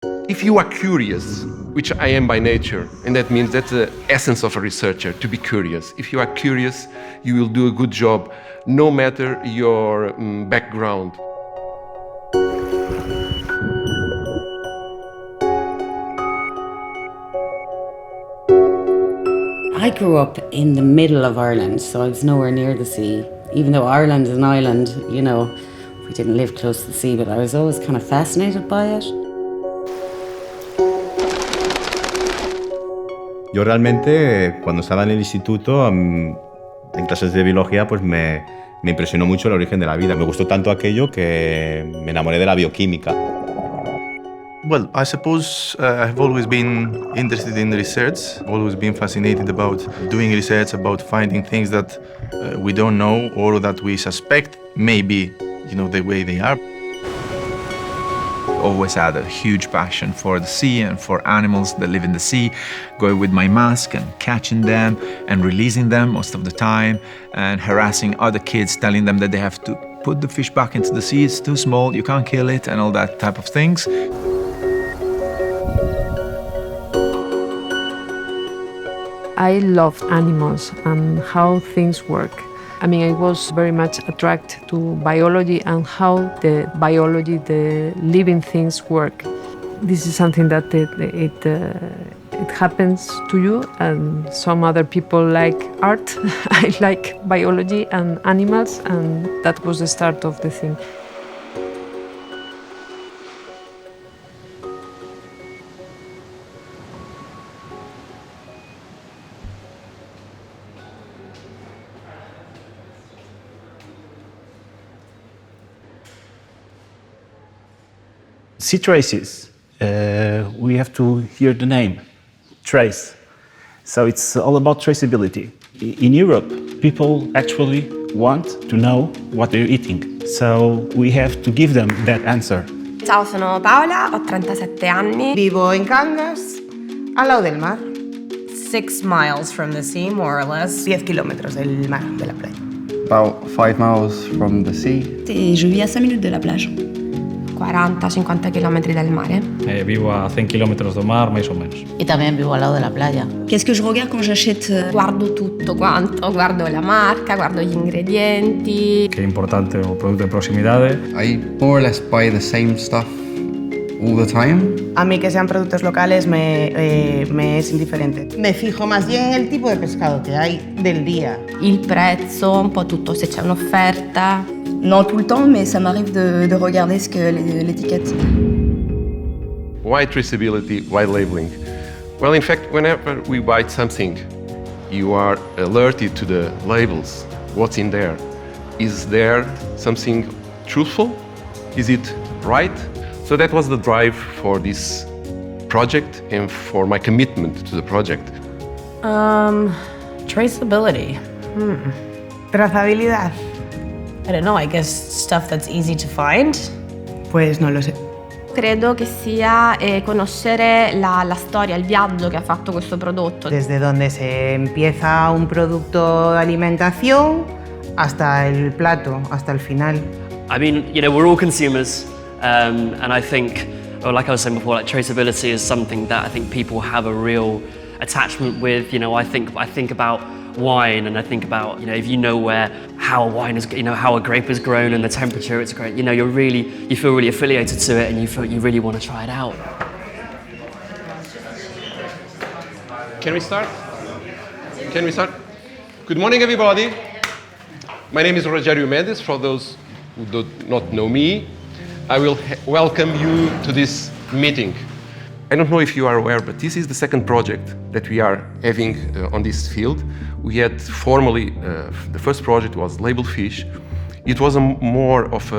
If you are curious, which I am by nature, and that means that's the essence of a researcher, to be curious. If you are curious, you will do a good job, no matter your background. I grew up in the middle of Ireland, so I was nowhere near the sea. Even though Ireland is an island, you know, we didn't live close to the sea, but I was always kind of fascinated by it. Yo realmente, cuando estaba en el instituto, en clases de biología, pues me impresionó mucho el origen de la vida. Me gustó tanto aquello que me enamoré de la bioquímica. Well, I suppose I've always been interested in research, always been fascinated about doing research, about finding things that we don't know or that we suspect may be, you know, the way they are. Always had a huge passion for the sea and for animals that live in the sea, going with my mask and catching them and releasing them most of the time and harassing other kids, telling them that they have to put the fish back into the sea, it's too small, you can't kill it, and all that type of things. I loved animals and how things work. I mean, I was very much attracted to biology and how the biology, the living things work. This is something that it happens to you, and some other people like art. I like biology and animals, and that was the start of the thing. SEATRACES, we have to hear the name, trace. So it's all about traceability. In Europe, people actually want to know what they're eating. So we have to give them that answer. Ciao, sono Paola, ho 37 anni. Vivo in Cangas, al lado del mar. 6 miles from the sea, more or less. 10 kilómetros del mar, de la playa. About 5 miles from the sea. Et je vis à 5 minutes de la plage. 40-50 km del mare. Vivo a 100 km del mar, más o menos. Y también vivo al lado de la playa. Qu'est-ce que je regarde quand j'achète? Guardo tutto quanto, guardo la marca, guardo gli ingredienti. Che è importante un prodotto di prossimità. I more or less buy the same stuff all the time. A mí que sean productos locales me es indiferente. Me fijo más bien en el tipo de pescado que hay del día. Il prezzo, un po' tutto, se c'è un'offerta. Non tout le temps, mais ça m'arrive de regarder ce que l'étiquette. Why traceability? Why labeling? Well, in fact, whenever we buy something, you are alerted to the labels. What's in there? Is there something truthful? Is it right? So that was the drive for this project and for my commitment to the project. Traceability. Trazabilidad. I don't know, I guess stuff that's easy to find. Pues no lo sé. Credo che sia conoscere la storia, il viaggio che ha fatto questo prodotto. Desde donde se empieza un producto de alimentación hasta el plato, hasta el final. I mean, you know, we're all consumers, and I think, like I was saying before, like traceability is something that I think people have a real attachment with. You know, I think about wine, and I think about, you know, if you know how a wine is, you know, how a grape is grown and the temperature it's grown, you know, you feel really affiliated to it, and you really want to try it out. Can we start? Can we start? Good morning, everybody. My name is Rogério Mendes. For those who do not know me, I will welcome you to this meeting. I don't know if you are aware, but this is the second project that we are having on this field. We had formally, the first project was Labeled Fish. It was more of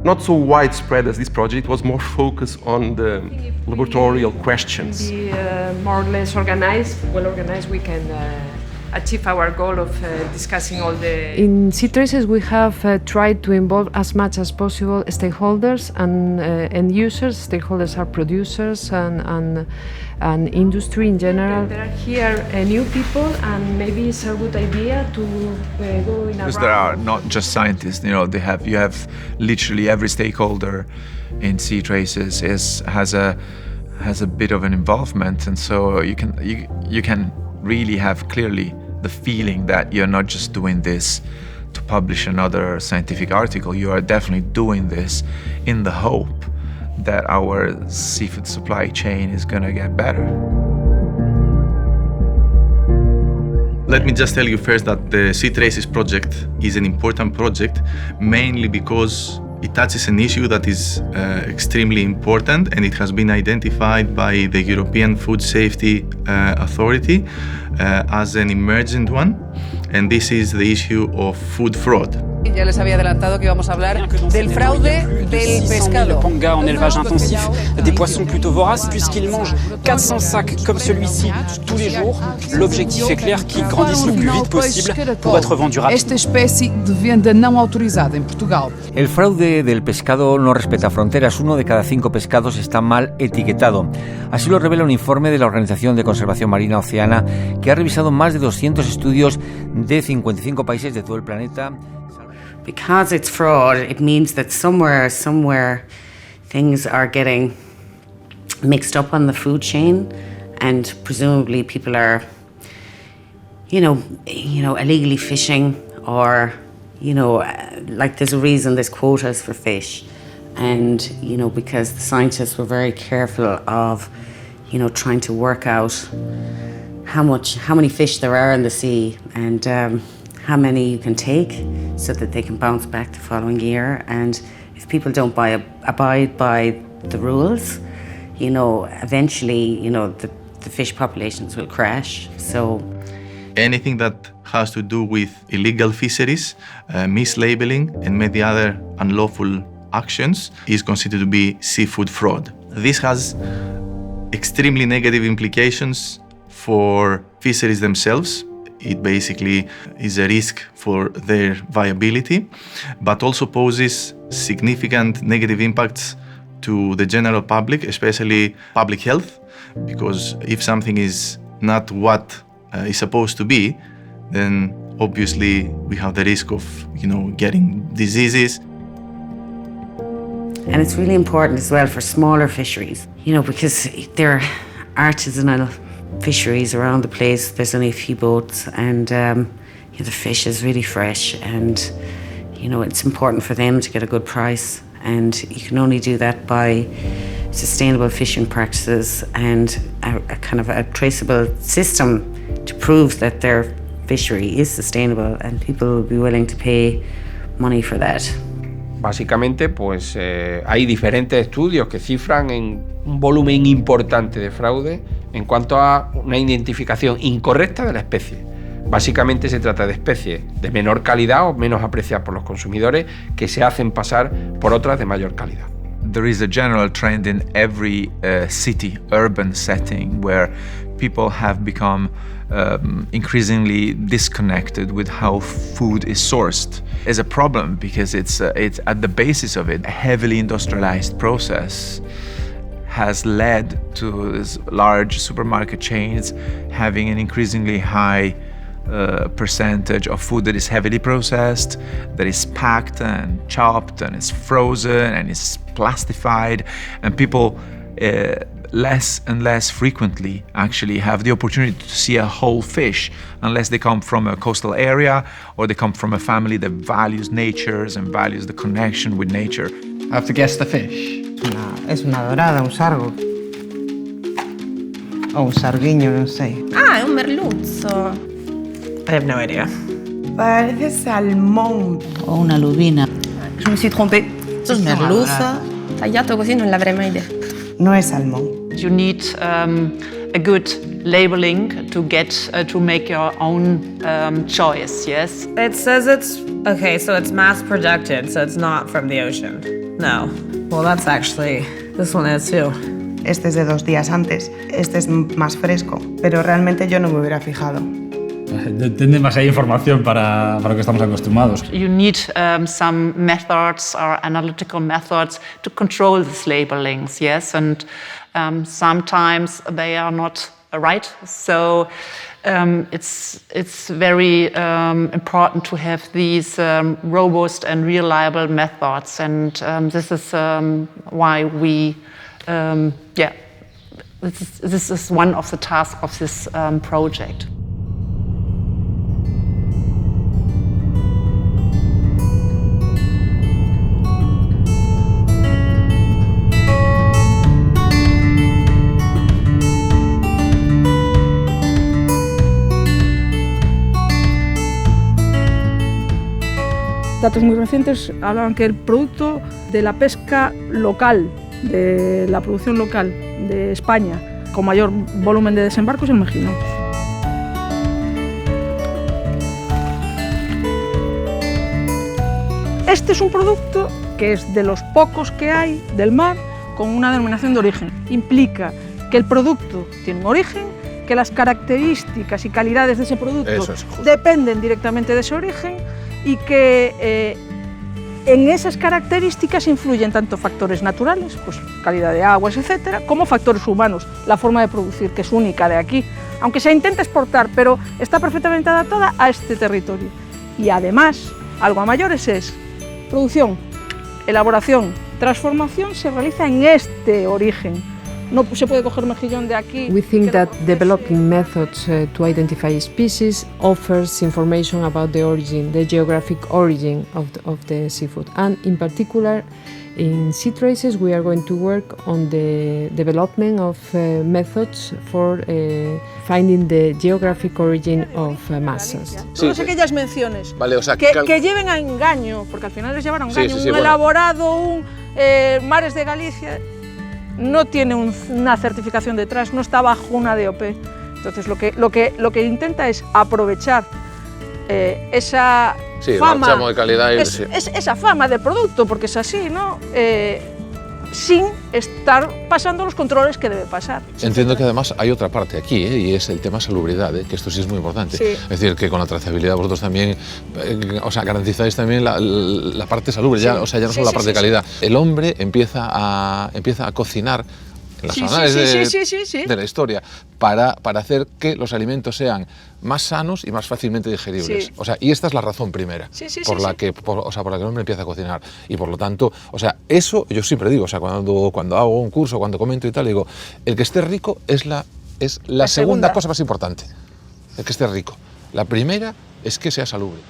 not so widespread as this project. It was more focused on the laboratorial questions. Be more or less organized, well organized, we can achieve our goal of discussing all the... In SEATRACES we have tried to involve as much as possible stakeholders and end users. Stakeholders are producers and industry in general. There are here new people, and maybe it's a good idea to go in a Because there are not just scientists, you know, you have literally every stakeholder in SEATRACES has a bit of an involvement, and so you can really have clearly the feeling that you're not just doing this to publish another scientific article. You are definitely doing this in the hope that our seafood supply chain is going to get better. Let me just tell you first that the SEATRACES project is an important project, mainly because it touches an issue that is extremely important, and it has been identified by the European Food Safety Authority as an emergent one, and this is the issue of food fraud. Ya les había adelantado que íbamos a hablar del fraude del pescado. Ponga en élevage intensif, des poissons plutôt voraces puisqu'ils mangent 400 sacs comme celui-ci tous les jours. L'objectif est clair, qu'ils grandissent le plus vite possible pour être vendus rapidement. Esta espécie de venda não autorizada em Portugal. El fraude del pescado no respeta fronteras. 1 de cada 5 pescados está mal etiquetado. Así lo revela un informe de la Organización de Conservación Marina Oceana, que ha revisado más de 200 estudios de 55 países de todo el planeta. Because it's fraud, it means that somewhere things are getting mixed up on the food chain, and presumably people are, you know, illegally fishing, or, like there's a reason there's quotas for fish, and, because the scientists were very careful of, trying to work out how many fish there are in the sea, and how many you can take so that they can bounce back the following year. And if people don't abide by the rules, eventually, the fish populations will crash. So anything that has to do with illegal fisheries, mislabeling, and many other unlawful actions is considered to be seafood fraud. This has extremely negative implications for fisheries themselves. It basically is a risk for their viability, but also poses significant negative impacts to the general public, especially public health, because if something is not what is supposed to be, then obviously we have the risk of, getting diseases. And it's really important as well for smaller fisheries, because they're artisanal fisheries around the place. There's only a few boats, and the fish is really fresh, and it's important for them to get a good price, and you can only do that by sustainable fishing practices and a kind of a traceable system to prove that their fishery is sustainable, and people will be willing to pay money for that. Básicamente, pues hay diferentes estudios que cifran en un volumen importante de fraude en cuanto a una identificación incorrecta de la especie. Básicamente se trata de especies de menor calidad o menos apreciadas por los consumidores que se hacen pasar por otras de mayor calidad. There is a general trend in every city, urban setting, where people have become increasingly disconnected with how food is sourced. It's a problem because it's at the basis of it. A heavily industrialized process has led to this large supermarket chains having an increasingly high percentage of food that is heavily processed, that is packed and chopped and is frozen and is plastified, and people less and less frequently actually have the opportunity to see a whole fish unless they come from a coastal area or they come from a family that values nature and values the connection with nature. I have to guess the fish. Es una dorada, un sargo. O un sargueño, no sé. Ah, è un merluzzo. I have no idea. Parece salmón. O una lubina. Je me suis trompée. Esto es merluza. Tagliato così non l'avrei mai detto. No es salmón. You need a good labeling to get to make your own choice, yes? It says it's mass produced, so it's not from the ocean. No. Well, that's actually, this one is too. Este es de 2 días antes. Este es más fresco, pero realmente yo no me hubiera fijado. Tiene demasiada información para lo que estamos acostumbrados. You need some methods or analytical methods to control these labelings, yes? And sometimes they are not right. So it's very important to have these robust and reliable methods, and this is why we, this is one of the tasks of this project. Datos muy recientes hablaban que el producto de la pesca local, de la producción local de España, con mayor volumen de desembarco es el mejillón. Este es un producto que es de los pocos que hay del mar con una denominación de origen. Implica que el producto tiene un origen, que las características y calidades de ese producto dependen directamente de ese origen, y que en esas características influyen tanto factores naturales, pues calidad de aguas, etcétera, como factores humanos, la forma de producir, que es única de aquí, aunque se intenta exportar, pero está perfectamente adaptada a este territorio. Y además, algo a mayores es producción, elaboración, transformación se realiza en este origen. No se puede coger mejillón de aquí. We think that developing methods to identify species offers information about the origin, the geographic origin of the seafood. And in particular, in SEATRACES, we are going to work on the development of methods for finding the geographic origin of masses. Todas aquellas menciones que lleven a engaño, porque al final les llevaron a engaño, elaborado, un mares de Galicia, no tiene una certificación detrás, no está bajo una DOP. Entonces lo que intenta es aprovechar esa fama, de calidad esa fama de producto, porque es así, ¿no? Sin estar pasando los controles que debe pasar. Entiendo que además hay otra parte aquí, y es el tema salubridad, que esto sí es muy importante. Sí. Es decir, que con la trazabilidad vosotros también garantizáis también la parte salubre, ya no solo la parte de calidad. El hombre empieza a cocinar en las anales de la historia para hacer que los alimentos sean más sanos y más fácilmente digeribles. Sí. Y esta es la razón primera por la que el hombre empieza a cocinar. Y por lo tanto, eso yo siempre digo, cuando hago un curso, cuando comento y tal, digo, el que esté rico es la segunda cosa más importante, el que esté rico. La primera es que sea salubre.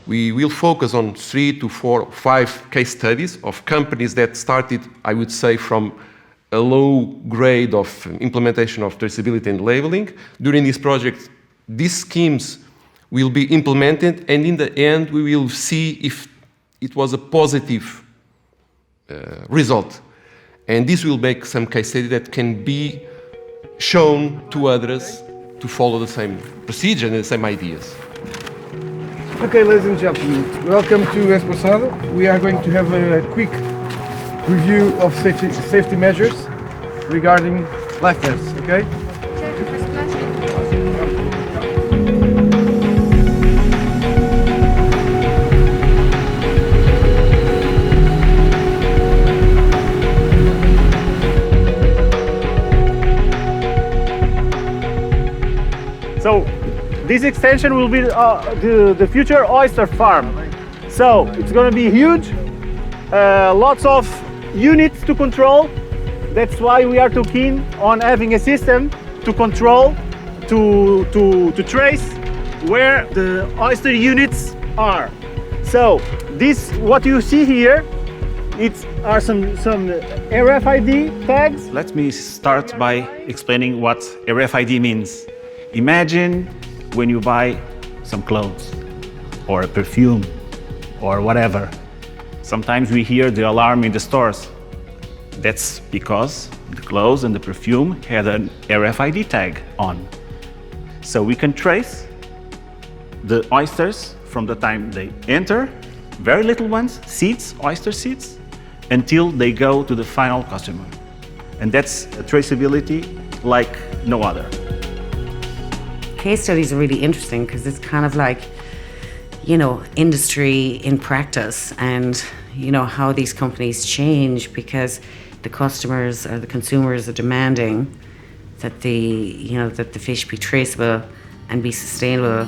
We will focus on 3 to 4, 5 case studies of companies that started, I would say, from a low grade of implementation of traceability and labeling. During this project, these schemes will be implemented, and in the end, we will see if it was a positive result. And this will make some case study that can be shown to others to follow the same procedure and the same ideas. Okay, ladies and gentlemen, welcome to Esposado. We are going to have a quick review of safety measures regarding lifeguards, okay? So, this extension will be the future oyster farm. So it's going to be huge, lots of units to control. That's why we are too keen on having a system to control, to trace where the oyster units are. So this, what you see here, are some RFID tags. Let me start by explaining what RFID means. Imagine when you buy some clothes or a perfume or whatever. Sometimes we hear the alarm in the stores. That's because the clothes and the perfume had an RFID tag on. So we can trace the oysters from the time they enter, very little ones, seeds, oyster seeds, until they go to the final customer. And that's a traceability like no other. Case studies are really interesting because it's kind of like, industry in practice, and, how these companies change because the customers or the consumers are demanding that the fish be traceable and be sustainable.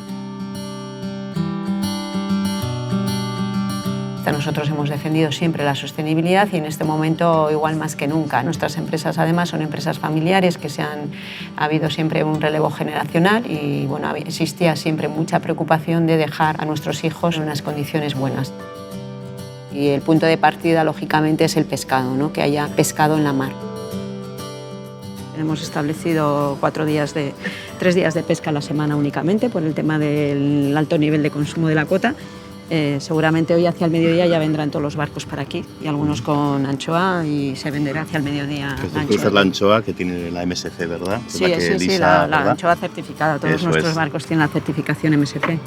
Nosotros hemos defendido siempre la sostenibilidad y en este momento igual más que nunca. Nuestras empresas además son empresas familiares que ha habido siempre un relevo generacional y bueno, existía siempre mucha preocupación de dejar a nuestros hijos en unas condiciones buenas. Y el punto de partida lógicamente es el pescado, ¿no? Que haya pescado en la mar. Hemos establecido 3 días de pesca a la semana únicamente por el tema del alto nivel de consumo de la cota. Seguramente hoy hacia el mediodía ya vendrán todos los barcos para aquí y algunos con anchoa y se venderá hacia el mediodía. Esta es la anchoa que tiene la MSC, ¿verdad? Sí, la anchoa certificada. Todos nuestros barcos tienen la certificación MSC.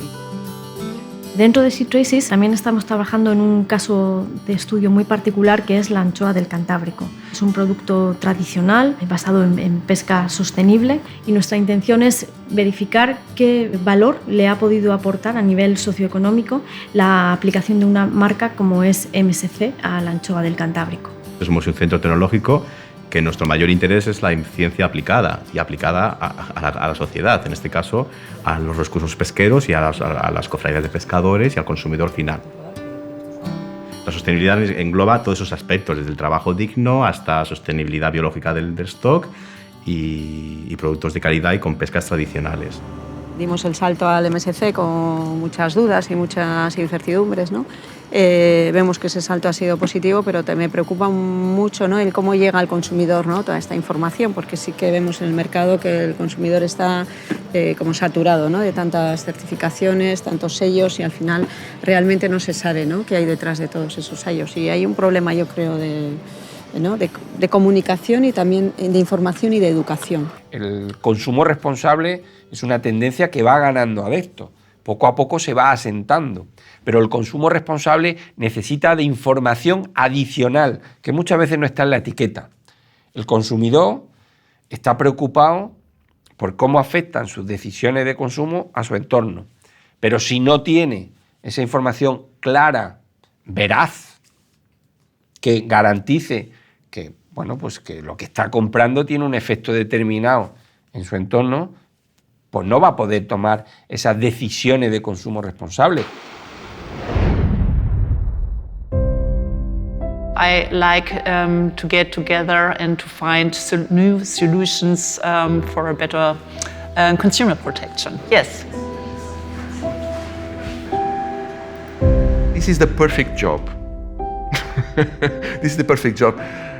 Dentro de SEATRACES también estamos trabajando en un caso de estudio muy particular que es la anchoa del Cantábrico. Es un producto tradicional basado en pesca sostenible y nuestra intención es verificar qué valor le ha podido aportar a nivel socioeconómico la aplicación de una marca como es MSC a la anchoa del Cantábrico. Somos un centro tecnológico que nuestro mayor interés es la ciencia aplicada y aplicada a la sociedad, en este caso a los recursos pesqueros y a las cofradías de pescadores y al consumidor final. La sostenibilidad engloba todos esos aspectos, desde el trabajo digno hasta sostenibilidad biológica del stock y productos de calidad y con pescas tradicionales. Dimos el salto al MSC con muchas dudas y muchas incertidumbres, ¿no? Vemos que ese salto ha sido positivo, pero me preocupa mucho, ¿no? El cómo llega al consumidor, ¿no? Toda esta información, porque sí que vemos en el mercado que el consumidor está como saturado, ¿no? De tantas certificaciones, tantos sellos y al final realmente no se sabe, ¿no? Qué hay detrás de todos esos sellos. Y hay un problema, yo creo, de comunicación y también de información y de educación. El consumo responsable es una tendencia que va ganando adeptos. Poco a poco se va asentando, pero el consumo responsable necesita de información adicional, que muchas veces no está en la etiqueta. El consumidor está preocupado por cómo afectan sus decisiones de consumo a su entorno, pero si no tiene esa información clara, veraz, que garantice que, pues que lo que está comprando tiene un efecto determinado en su entorno, pues no va a poder tomar esas decisiones de consumo responsable. I like to get together and to find new solutions for a better consumer protection. Yes. This is the perfect job. This is the perfect job.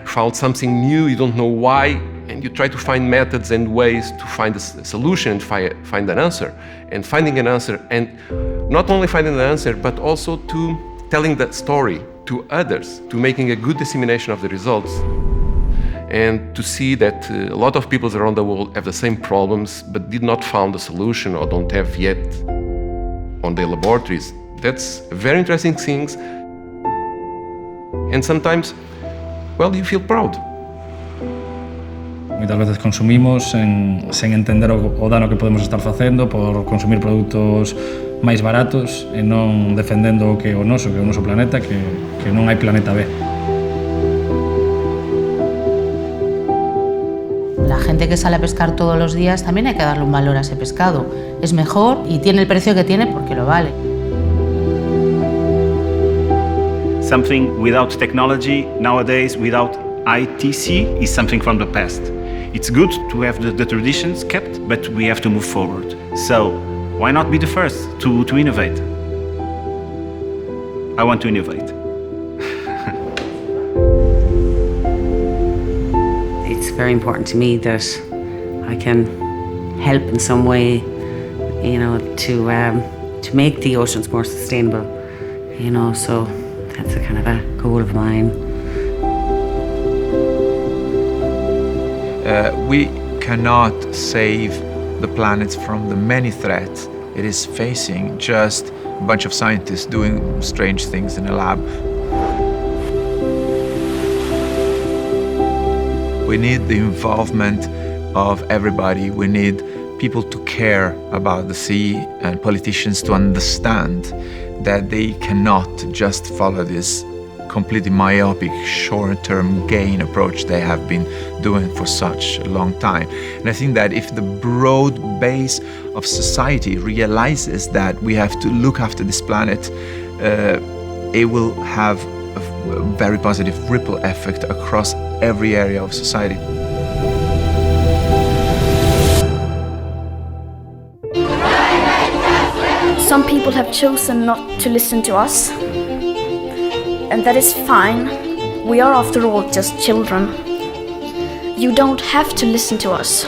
Found something new, you don't know why, and you try to find methods and ways to find a solution and find an answer. And finding an answer, and not only finding the answer, but also to telling that story to others, to making a good dissemination of the results. And to see that a lot of people around the world have the same problems, but did not find a solution or don't have yet on their laboratories. That's very interesting things. And sometimes, well, you feel proud. Muchas veces consumimos sen entender o dano que podemos estar facendo por consumir produtos máis baratos e non defendendo o noso planeta, que non hai planeta B. La gente que sale a pescar todos los días también hay que darle un valor a ese pescado. Es mejor y tiene el precio que tiene porque lo vale. Something without technology nowadays, without ITC, is something from the past. It's good to have the traditions kept, but we have to move forward. So why not be the first to innovate? I want to innovate. It's very important to me that I can help in some way, to make the oceans more sustainable, so that's a kind of a goal of mine. We cannot save the planet from the many threats it is facing, just a bunch of scientists doing strange things in a lab. We need the involvement of everybody. We need people to care about the sea and politicians to understand that they cannot just follow this completely myopic, short-term gain approach they have been doing for such a long time. And I think that if the broad base of society realizes that we have to look after this planet, it will have a very positive ripple effect across every area of society. Some people have chosen not to listen to us, and that is fine. We are, after all, just children. You don't have to listen to us,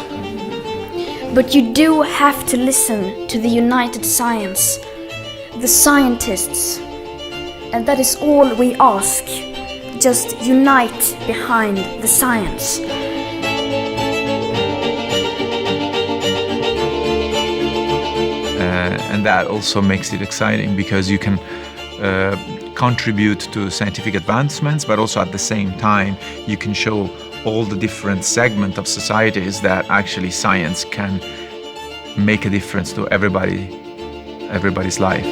but you do have to listen to the united science, the scientists, and that is all we ask. Just unite behind the science. And that also makes it exciting because you can contribute to scientific advancements, but also at the same time you can show all the different segments of societies that actually science can make a difference to everybody's life.